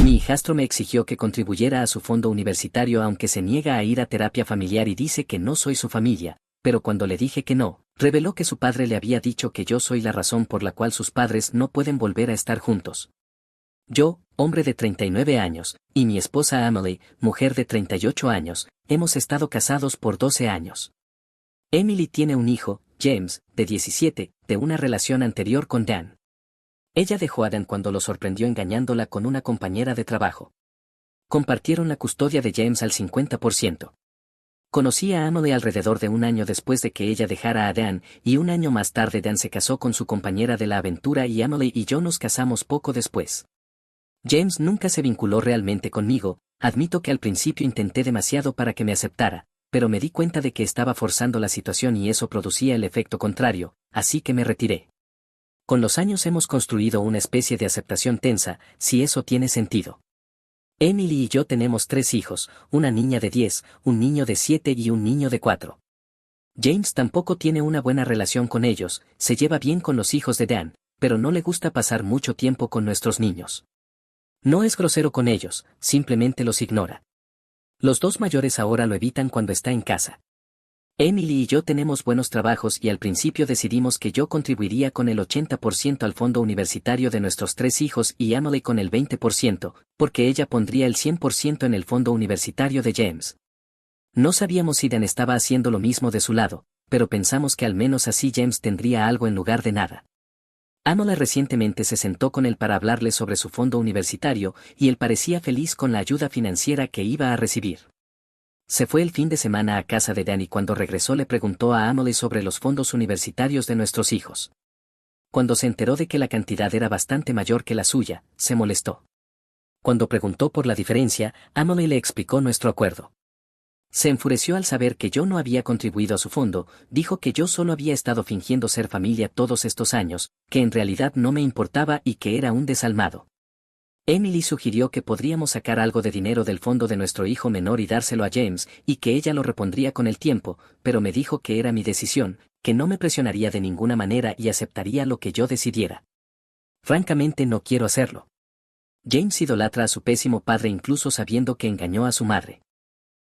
Mi hijastro me exigió que contribuyera a su fondo universitario aunque se niega a ir a terapia familiar y dice que no soy su familia, pero cuando le dije que no, reveló que su padre le había dicho que yo soy la razón por la cual sus padres no pueden volver a estar juntos. Yo, hombre de 39 años, y mi esposa Emily, mujer de 38 años, hemos estado casados por 12 años. Emily tiene un hijo, James, de 17, de una relación anterior con Dan. Ella dejó a Dan cuando lo sorprendió engañándola con una compañera de trabajo. Compartieron la custodia de James al 50%. Conocí a Emily alrededor de un año después de que ella dejara a Dan, y un año más tarde Dan se casó con su compañera de la aventura y Emily y yo nos casamos poco después. James nunca se vinculó realmente conmigo, admito que al principio intenté demasiado para que me aceptara, pero me di cuenta de que estaba forzando la situación y eso producía el efecto contrario, así que me retiré. Con los años hemos construido una especie de aceptación tensa, si eso tiene sentido. Emily y yo tenemos 3 hijos, una niña de 10, un niño de 7 y un niño de 4. James tampoco tiene una buena relación con ellos, se lleva bien con los hijos de Dan, pero no le gusta pasar mucho tiempo con nuestros niños. No es grosero con ellos, simplemente los ignora. Los 2 mayores ahora lo evitan cuando está en casa. Emily y yo tenemos buenos trabajos y al principio decidimos que yo contribuiría con el 80% al fondo universitario de nuestros 3 hijos y Emily con el 20%, porque ella pondría el 100% en el fondo universitario de James. No sabíamos si Dan estaba haciendo lo mismo de su lado, pero pensamos que al menos así James tendría algo en lugar de nada. Emily recientemente se sentó con él para hablarle sobre su fondo universitario y él parecía feliz con la ayuda financiera que iba a recibir. Se fue el fin de semana a casa de Dan y cuando regresó le preguntó a Emily sobre los fondos universitarios de nuestros hijos. Cuando se enteró de que la cantidad era bastante mayor que la suya, se molestó. Cuando preguntó por la diferencia, Emily le explicó nuestro acuerdo. Se enfureció al saber que yo no había contribuido a su fondo, dijo que yo solo había estado fingiendo ser familia todos estos años, que en realidad no me importaba y que era un desalmado. Emily sugirió que podríamos sacar algo de dinero del fondo de nuestro hijo menor y dárselo a James, y que ella lo repondría con el tiempo, pero me dijo que era mi decisión, que no me presionaría de ninguna manera y aceptaría lo que yo decidiera. Francamente no quiero hacerlo. James idolatra a su pésimo padre incluso sabiendo que engañó a su madre.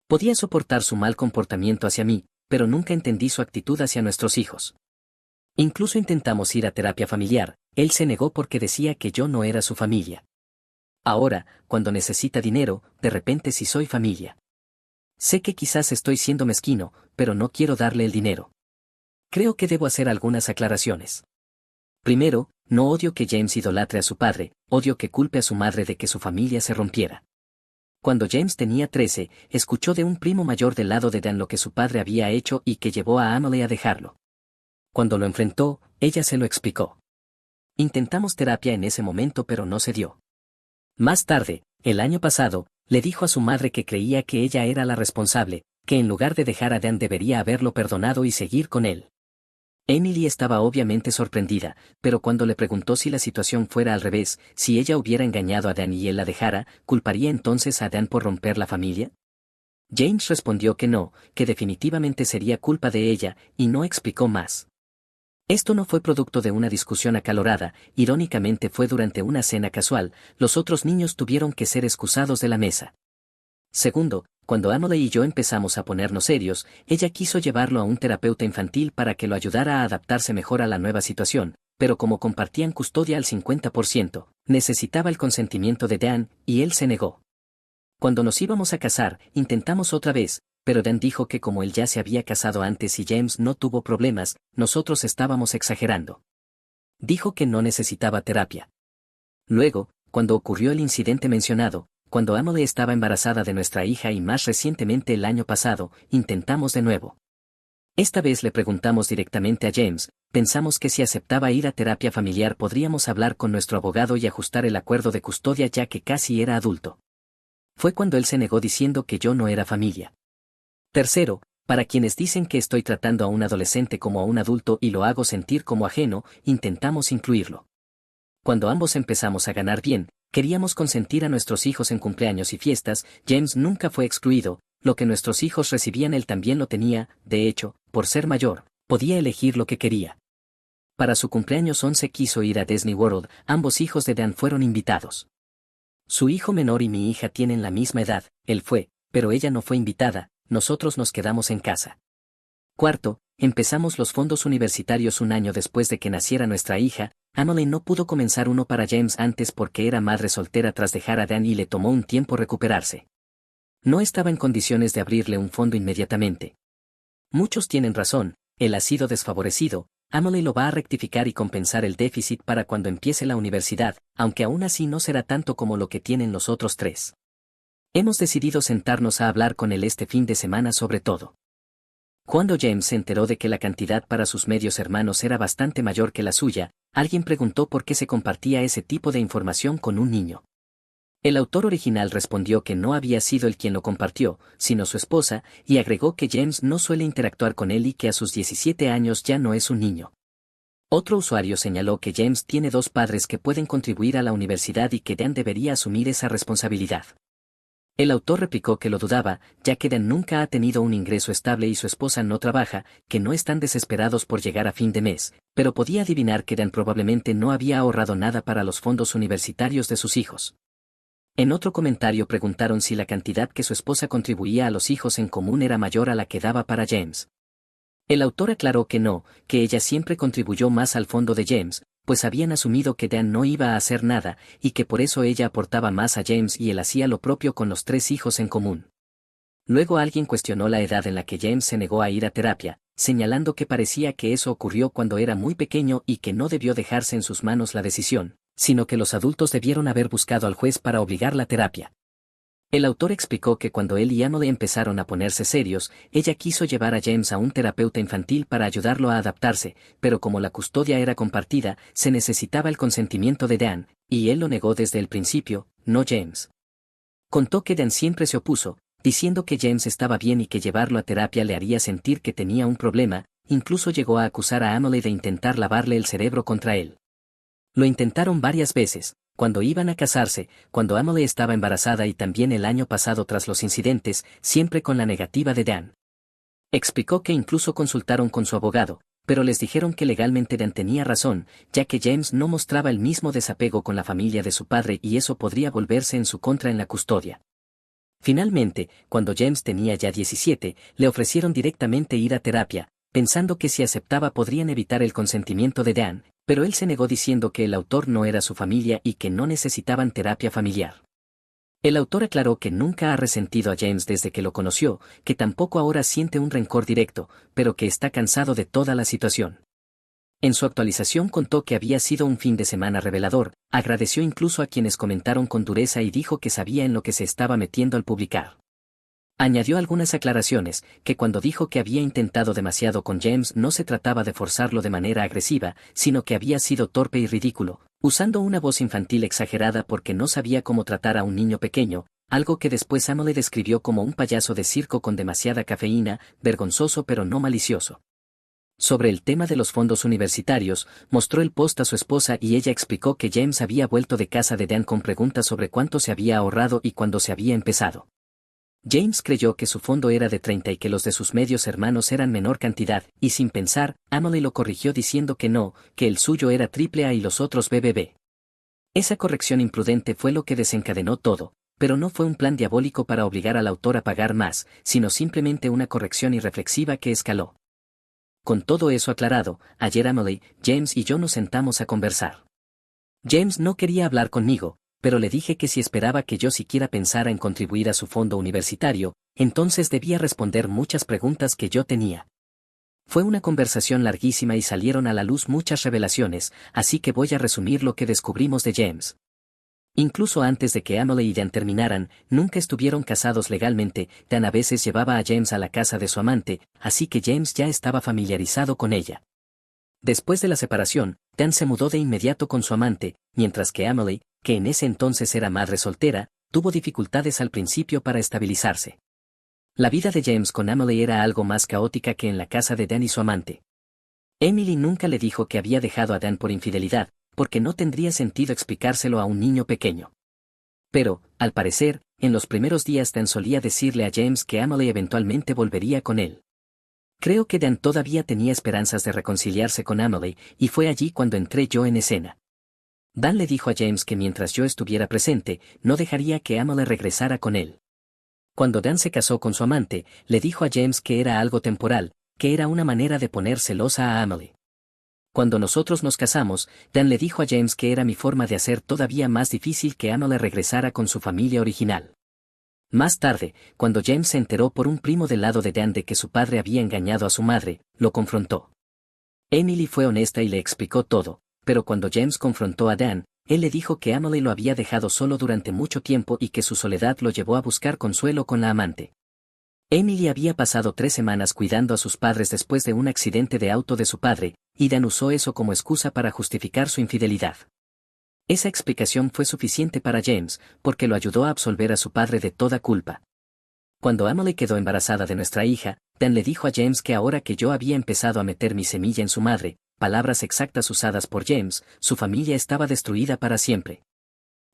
Podía soportar su mal comportamiento hacia mí, pero nunca entendí su actitud hacia nuestros hijos. Incluso intentamos ir a terapia familiar, él se negó porque decía que yo no era su familia. Ahora, cuando necesita dinero, de repente sí soy familia. Sé que quizás estoy siendo mezquino, pero no quiero darle el dinero. Creo que debo hacer algunas aclaraciones. Primero, no odio que James idolatre a su padre, odio que culpe a su madre de que su familia se rompiera. Cuando James tenía 13, escuchó de un primo mayor del lado de Dan lo que su padre había hecho y que llevó a Emily a dejarlo. Cuando lo enfrentó, ella se lo explicó. Intentamos terapia en ese momento pero no se dio. Más tarde, el año pasado, le dijo a su madre que creía que ella era la responsable, que en lugar de dejar a Dan debería haberlo perdonado y seguir con él. Emily estaba obviamente sorprendida, pero cuando le preguntó si la situación fuera al revés, si ella hubiera engañado a Dan y él la dejara, ¿culparía entonces a Dan por romper la familia? James respondió que no, que definitivamente sería culpa de ella, y no explicó más. Esto no fue producto de una discusión acalorada, irónicamente fue durante una cena casual, los otros niños tuvieron que ser excusados de la mesa. Segundo, cuando Emily y yo empezamos a ponernos serios, ella quiso llevarlo a un terapeuta infantil para que lo ayudara a adaptarse mejor a la nueva situación, pero como compartían custodia al 50%, necesitaba el consentimiento de Dan, y él se negó. Cuando nos íbamos a casar, intentamos otra vez, pero Dan dijo que como él ya se había casado antes y James no tuvo problemas, nosotros estábamos exagerando. Dijo que no necesitaba terapia. Luego, cuando ocurrió el incidente mencionado, cuando Emily estaba embarazada de nuestra hija y más recientemente el año pasado, intentamos de nuevo. Esta vez le preguntamos directamente a James, pensamos que si aceptaba ir a terapia familiar podríamos hablar con nuestro abogado y ajustar el acuerdo de custodia ya que casi era adulto. Fue cuando él se negó diciendo que yo no era familia. Tercero, para quienes dicen que estoy tratando a un adolescente como a un adulto y lo hago sentir como ajeno, intentamos incluirlo. Cuando ambos empezamos a ganar bien, queríamos consentir a nuestros hijos en cumpleaños y fiestas, James nunca fue excluido, lo que nuestros hijos recibían él también lo tenía, de hecho, por ser mayor, podía elegir lo que quería. Para su cumpleaños 11 quiso ir a Disney World, ambos hijos de Dan fueron invitados. Su hijo menor y mi hija tienen la misma edad, él fue, pero ella no fue invitada, nosotros nos quedamos en casa. Cuarto, empezamos los fondos universitarios un año después de que naciera nuestra hija. Emily no pudo comenzar uno para James antes porque era madre soltera tras dejar a Dan y le tomó un tiempo recuperarse. No estaba en condiciones de abrirle un fondo inmediatamente. Muchos tienen razón, él ha sido desfavorecido, Emily lo va a rectificar y compensar el déficit para cuando empiece la universidad, aunque aún así no será tanto como lo que tienen los otros tres. Hemos decidido sentarnos a hablar con él este fin de semana sobre todo. Cuando James se enteró de que la cantidad para sus medios hermanos era bastante mayor que la suya, alguien preguntó por qué se compartía ese tipo de información con un niño. El autor original respondió que no había sido él quien lo compartió, sino su esposa, y agregó que James no suele interactuar con él y que a sus 17 años ya no es un niño. Otro usuario señaló que James tiene dos padres que pueden contribuir a la universidad y que Dan debería asumir esa responsabilidad. El autor replicó que lo dudaba, ya que Dan nunca ha tenido un ingreso estable y su esposa no trabaja, que no están desesperados por llegar a fin de mes, pero podía adivinar que Dan probablemente no había ahorrado nada para los fondos universitarios de sus hijos. En otro comentario preguntaron si la cantidad que su esposa contribuía a los hijos en común era mayor a la que daba para James. El autor aclaró que no, que ella siempre contribuyó más al fondo de James, pues habían asumido que Dan no iba a hacer nada, y que por eso ella aportaba más a James y él hacía lo propio con los tres hijos en común. Luego alguien cuestionó la edad en la que James se negó a ir a terapia, señalando que parecía que eso ocurrió cuando era muy pequeño y que no debió dejarse en sus manos la decisión, sino que los adultos debieron haber buscado al juez para obligar la terapia. El autor explicó que cuando él y Emily empezaron a ponerse serios, ella quiso llevar a James a un terapeuta infantil para ayudarlo a adaptarse, pero como la custodia era compartida, se necesitaba el consentimiento de Dan, y él lo negó desde el principio, no James. Contó que Dan siempre se opuso, diciendo que James estaba bien y que llevarlo a terapia le haría sentir que tenía un problema, incluso llegó a acusar a Emily de intentar lavarle el cerebro contra él. Lo intentaron varias veces, cuando iban a casarse, cuando Emily estaba embarazada y también el año pasado tras los incidentes, siempre con la negativa de Dan. Explicó que incluso consultaron con su abogado, pero les dijeron que legalmente Dan tenía razón, ya que James no mostraba el mismo desapego con la familia de su padre y eso podría volverse en su contra en la custodia. Finalmente, cuando James tenía ya 17, le ofrecieron directamente ir a terapia, pensando que si aceptaba podrían evitar el consentimiento de Dan, pero él se negó diciendo que el autor no era su familia y que no necesitaban terapia familiar. El autor aclaró que nunca ha resentido a James desde que lo conoció, que tampoco ahora siente un rencor directo, pero que está cansado de toda la situación. En su actualización contó que había sido un fin de semana revelador, agradeció incluso a quienes comentaron con dureza y dijo que sabía en lo que se estaba metiendo al publicar. Añadió algunas aclaraciones, que cuando dijo que había intentado demasiado con James no se trataba de forzarlo de manera agresiva, sino que había sido torpe y ridículo, usando una voz infantil exagerada porque no sabía cómo tratar a un niño pequeño, algo que después Emily describió como un payaso de circo con demasiada cafeína, vergonzoso pero no malicioso. Sobre el tema de los fondos universitarios, mostró el post a su esposa y ella explicó que James había vuelto de casa de Dan con preguntas sobre cuánto se había ahorrado y cuándo se había empezado. James creyó que su fondo era de 30 y que los de sus medios hermanos eran menor cantidad, y sin pensar, Emily lo corrigió diciendo que no, que el suyo era AAA y los otros BBB. Esa corrección imprudente fue lo que desencadenó todo, pero no fue un plan diabólico para obligar al autor a pagar más, sino simplemente una corrección irreflexiva que escaló. Con todo eso aclarado, ayer Emily, James y yo nos sentamos a conversar. James no quería hablar conmigo, pero le dije que si esperaba que yo siquiera pensara en contribuir a su fondo universitario, entonces debía responder muchas preguntas que yo tenía. Fue una conversación larguísima y salieron a la luz muchas revelaciones, así que voy a resumir lo que descubrimos de James. Incluso antes de que Emily y Dan terminaran, nunca estuvieron casados legalmente. Dan a veces llevaba a James a la casa de su amante, así que James ya estaba familiarizado con ella. Después de la separación, Dan se mudó de inmediato con su amante, mientras que Emily, que en ese entonces era madre soltera, tuvo dificultades al principio para estabilizarse. La vida de James con Emily era algo más caótica que en la casa de Dan y su amante. Emily nunca le dijo que había dejado a Dan por infidelidad, porque no tendría sentido explicárselo a un niño pequeño. Pero, al parecer, en los primeros días Dan solía decirle a James que Emily eventualmente volvería con él. Creo que Dan todavía tenía esperanzas de reconciliarse con Emily, y fue allí cuando entré yo en escena. Dan le dijo a James que mientras yo estuviera presente, no dejaría que Emily regresara con él. Cuando Dan se casó con su amante, le dijo a James que era algo temporal, que era una manera de poner celosa a Emily. Cuando nosotros nos casamos, Dan le dijo a James que era mi forma de hacer todavía más difícil que Emily regresara con su familia original. Más tarde, cuando James se enteró por un primo del lado de Dan de que su padre había engañado a su madre, lo confrontó. Emily fue honesta y le explicó todo, pero cuando James confrontó a Dan, él le dijo que Emily lo había dejado solo durante mucho tiempo y que su soledad lo llevó a buscar consuelo con la amante. Emily había pasado 3 semanas cuidando a sus padres después de un accidente de auto de su padre, y Dan usó eso como excusa para justificar su infidelidad. Esa explicación fue suficiente para James, porque lo ayudó a absolver a su padre de toda culpa. Cuando Emily quedó embarazada de nuestra hija, Dan le dijo a James que ahora que yo había empezado a meter mi semilla en su madre, palabras exactas usadas por James, su familia estaba destruida para siempre.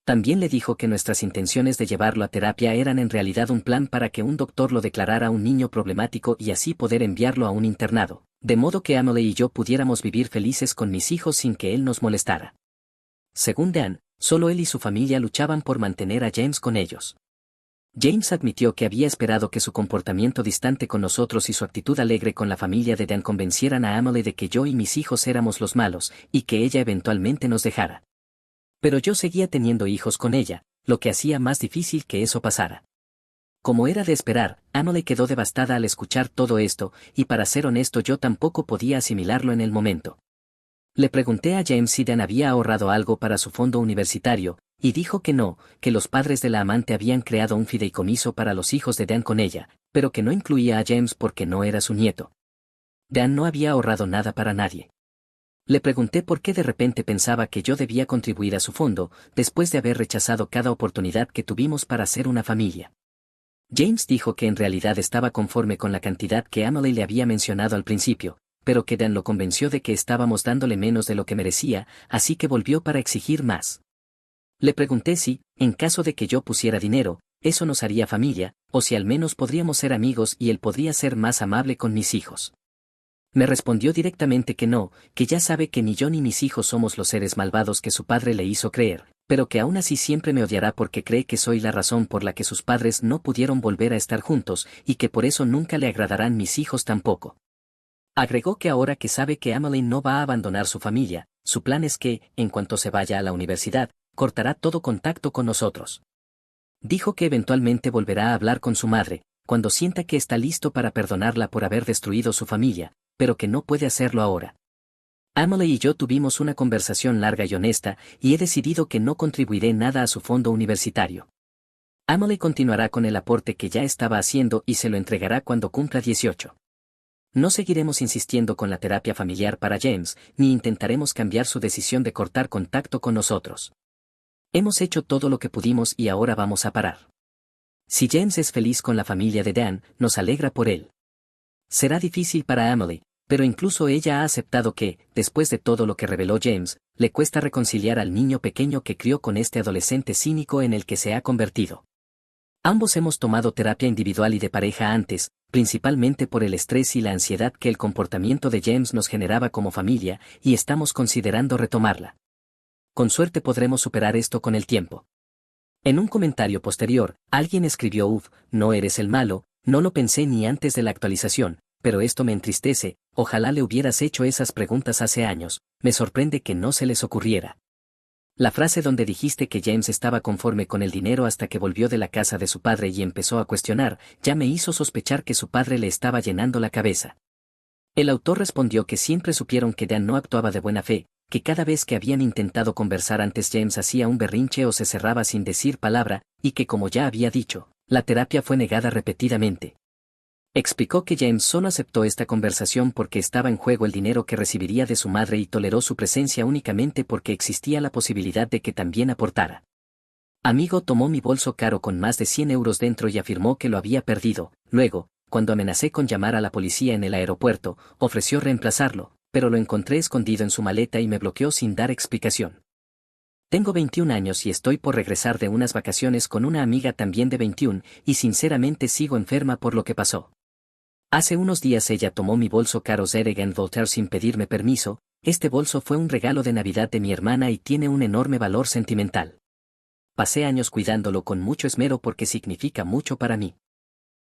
También le dijo que nuestras intenciones de llevarlo a terapia eran en realidad un plan para que un doctor lo declarara un niño problemático y así poder enviarlo a un internado, de modo que Emily y yo pudiéramos vivir felices con mis hijos sin que él nos molestara. Según Dan, solo él y su familia luchaban por mantener a James con ellos. James admitió que había esperado que su comportamiento distante con nosotros y su actitud alegre con la familia de Dan convencieran a Emily de que yo y mis hijos éramos los malos, y que ella eventualmente nos dejara. Pero yo seguía teniendo hijos con ella, lo que hacía más difícil que eso pasara. Como era de esperar, Emily quedó devastada al escuchar todo esto, y para ser honesto yo tampoco podía asimilarlo en el momento. Le pregunté a James si Dan había ahorrado algo para su fondo universitario, y dijo que no, que los padres de la amante habían creado un fideicomiso para los hijos de Dan con ella, pero que no incluía a James porque no era su nieto. Dan no había ahorrado nada para nadie. Le pregunté por qué de repente pensaba que yo debía contribuir a su fondo, después de haber rechazado cada oportunidad que tuvimos para ser una familia. James dijo que en realidad estaba conforme con la cantidad que Emily le había mencionado al principio, pero que Dan lo convenció de que estábamos dándole menos de lo que merecía, así que volvió para exigir más. Le pregunté si, en caso de que yo pusiera dinero, eso nos haría familia, o si al menos podríamos ser amigos y él podría ser más amable con mis hijos. Me respondió directamente que no, que ya sabe que ni yo ni mis hijos somos los seres malvados que su padre le hizo creer, pero que aún así siempre me odiará porque cree que soy la razón por la que sus padres no pudieron volver a estar juntos, y que por eso nunca le agradarán mis hijos tampoco. Agregó que ahora que sabe que Emily no va a abandonar su familia, su plan es que, en cuanto se vaya a la universidad, cortará todo contacto con nosotros. Dijo que eventualmente volverá a hablar con su madre, cuando sienta que está listo para perdonarla por haber destruido su familia, pero que no puede hacerlo ahora. Emily y yo tuvimos una conversación larga y honesta, y he decidido que no contribuiré nada a su fondo universitario. Emily continuará con el aporte que ya estaba haciendo y se lo entregará cuando cumpla 18. No seguiremos insistiendo con la terapia familiar para James, ni intentaremos cambiar su decisión de cortar contacto con nosotros. Hemos hecho todo lo que pudimos y ahora vamos a parar. Si James es feliz con la familia de Dan, nos alegra por él. Será difícil para Emily, pero incluso ella ha aceptado que, después de todo lo que reveló James, le cuesta reconciliar al niño pequeño que crió con este adolescente cínico en el que se ha convertido. Ambos hemos tomado terapia individual y de pareja antes, principalmente por el estrés y la ansiedad que el comportamiento de James nos generaba como familia, y estamos considerando retomarla. Con suerte podremos superar esto con el tiempo. En un comentario posterior, alguien escribió: "Uf, no eres el malo, no lo pensé ni antes de la actualización, pero esto me entristece, ojalá le hubieras hecho esas preguntas hace años, me sorprende que no se les ocurriera". La frase donde dijiste que James estaba conforme con el dinero hasta que volvió de la casa de su padre y empezó a cuestionar, ya me hizo sospechar que su padre le estaba llenando la cabeza. El autor respondió que siempre supieron que Dan no actuaba de buena fe, que cada vez que habían intentado conversar antes James hacía un berrinche o se cerraba sin decir palabra, y que como ya había dicho, la terapia fue negada repetidamente. Explicó que James solo aceptó esta conversación porque estaba en juego el dinero que recibiría de su madre y toleró su presencia únicamente porque existía la posibilidad de que también aportara. Amigo tomó mi bolso caro con más de 100 euros dentro y afirmó que lo había perdido. Luego, cuando amenacé con llamar a la policía en el aeropuerto, ofreció reemplazarlo, pero lo encontré escondido en su maleta y me bloqueó sin dar explicación. Tengo 21 años y estoy por regresar de unas vacaciones con una amiga también de 21, y sinceramente sigo enferma por lo que pasó. Hace unos días ella tomó mi bolso caro Zeregen Voltaire sin pedirme permiso, este bolso fue un regalo de Navidad de mi hermana y tiene un enorme valor sentimental. Pasé años cuidándolo con mucho esmero porque significa mucho para mí.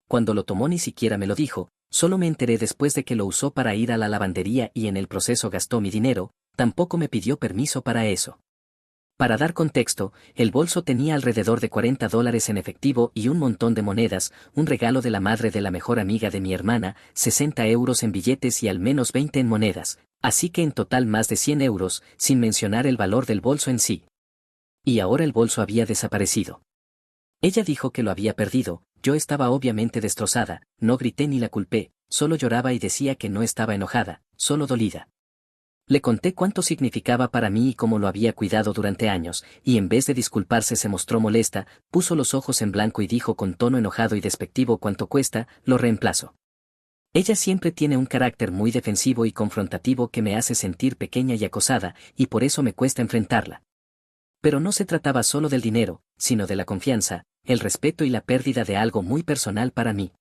Cuando lo tomó ni siquiera me lo dijo, solo me enteré después de que lo usó para ir a la lavandería y en el proceso gastó mi dinero, tampoco me pidió permiso para eso. Para dar contexto, el bolso tenía alrededor de $40 en efectivo y un montón de monedas, un regalo de la madre de la mejor amiga de mi hermana, 60 euros en billetes y al menos 20 en monedas, así que en total más de 100 euros, sin mencionar el valor del bolso en sí. Y ahora el bolso había desaparecido. Ella dijo que lo había perdido, yo estaba obviamente destrozada, no grité ni la culpé, solo lloraba y decía que no estaba enojada, solo dolida. Le conté cuánto significaba para mí y cómo lo había cuidado durante años, y en vez de disculparse se mostró molesta, puso los ojos en blanco y dijo con tono enojado y despectivo: ¿cuánto cuesta? Lo reemplazo. Ella siempre tiene un carácter muy defensivo y confrontativo que me hace sentir pequeña y acosada, y por eso me cuesta enfrentarla. Pero no se trataba solo del dinero, sino de la confianza, el respeto y la pérdida de algo muy personal para mí.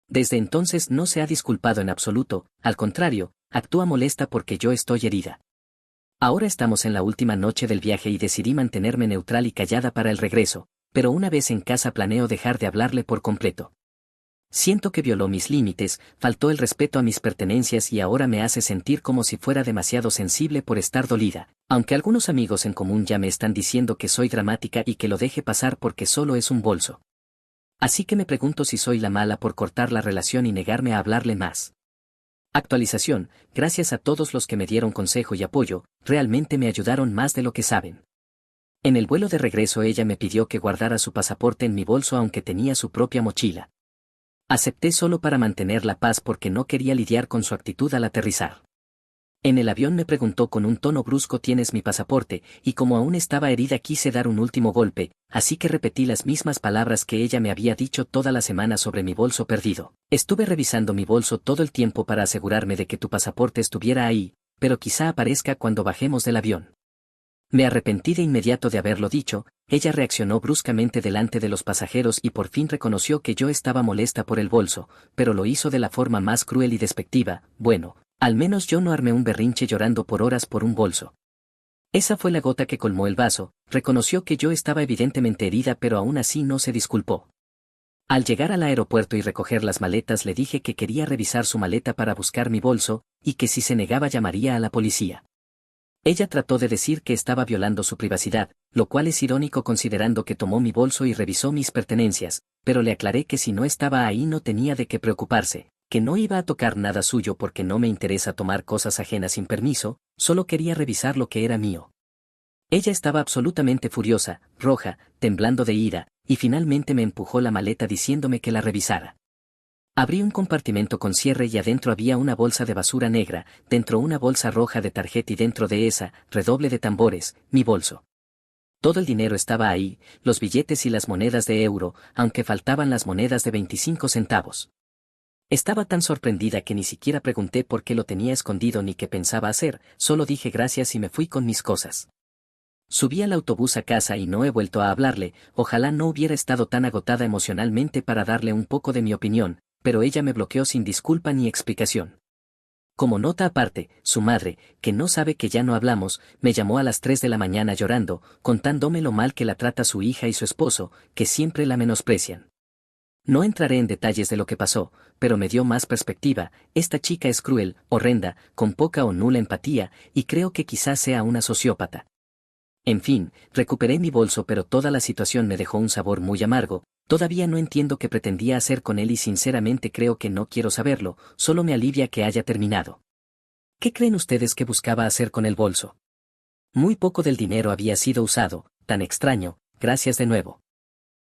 Desde entonces no se ha disculpado en absoluto, al contrario, actúa molesta porque yo estoy herida. Ahora estamos en la última noche del viaje y decidí mantenerme neutral y callada para el regreso, pero una vez en casa planeo dejar de hablarle por completo. Siento que violó mis límites, faltó el respeto a mis pertenencias y ahora me hace sentir como si fuera demasiado sensible por estar dolida, aunque algunos amigos en común ya me están diciendo que soy dramática y que lo deje pasar porque solo es un bolso. Así que me pregunto si soy la mala por cortar la relación y negarme a hablarle más. Actualización: gracias a todos los que me dieron consejo y apoyo, realmente me ayudaron más de lo que saben. En el vuelo de regreso ella me pidió que guardara su pasaporte en mi bolso aunque tenía su propia mochila. Acepté solo para mantener la paz porque no quería lidiar con su actitud al aterrizar. En el avión me preguntó con un tono brusco: ¿tienes mi pasaporte? Y como aún estaba herida quise dar un último golpe, así que repetí las mismas palabras que ella me había dicho toda la semana sobre mi bolso perdido. Estuve revisando mi bolso todo el tiempo para asegurarme de que tu pasaporte estuviera ahí, pero quizá aparezca cuando bajemos del avión. Me arrepentí de inmediato de haberlo dicho. Ella reaccionó bruscamente delante de los pasajeros y por fin reconoció que yo estaba molesta por el bolso, pero lo hizo de la forma más cruel y despectiva. Bueno, al menos yo no armé un berrinche llorando por horas por un bolso. Esa fue la gota que colmó el vaso, reconoció que yo estaba evidentemente herida pero aún así no se disculpó. Al llegar al aeropuerto y recoger las maletas le dije que quería revisar su maleta para buscar mi bolso, y que si se negaba llamaría a la policía. Ella trató de decir que estaba violando su privacidad, lo cual es irónico considerando que tomó mi bolso y revisó mis pertenencias, pero le aclaré que si no estaba ahí no tenía de qué preocuparse, que no iba a tocar nada suyo porque no me interesa tomar cosas ajenas sin permiso, solo quería revisar lo que era mío. Ella estaba absolutamente furiosa, roja, temblando de ira, y finalmente me empujó la maleta diciéndome que la revisara. Abrí un compartimento con cierre y adentro había una bolsa de basura negra, dentro una bolsa roja de tarjeta y dentro de esa, redoble de tambores, mi bolso. Todo el dinero estaba ahí, los billetes y las monedas de euro, aunque faltaban las monedas de 25 centavos. Estaba tan sorprendida que ni siquiera pregunté por qué lo tenía escondido ni qué pensaba hacer, solo dije gracias y me fui con mis cosas. Subí al autobús a casa y no he vuelto a hablarle. Ojalá no hubiera estado tan agotada emocionalmente para darle un poco de mi opinión, pero ella me bloqueó sin disculpa ni explicación. Como nota aparte, su madre, que no sabe que ya no hablamos, me llamó a las 3 de la mañana llorando, contándome lo mal que la trata su hija y su esposo, que siempre la menosprecian. No entraré en detalles de lo que pasó, pero me dio más perspectiva. Esta chica es cruel, horrenda, con poca o nula empatía, y creo que quizás sea una sociópata. En fin, recuperé mi bolso pero toda la situación me dejó un sabor muy amargo. Todavía no entiendo qué pretendía hacer con él y sinceramente creo que no quiero saberlo, solo me alivia que haya terminado. ¿Qué creen ustedes que buscaba hacer con el bolso? Muy poco del dinero había sido usado, tan extraño. Gracias de nuevo.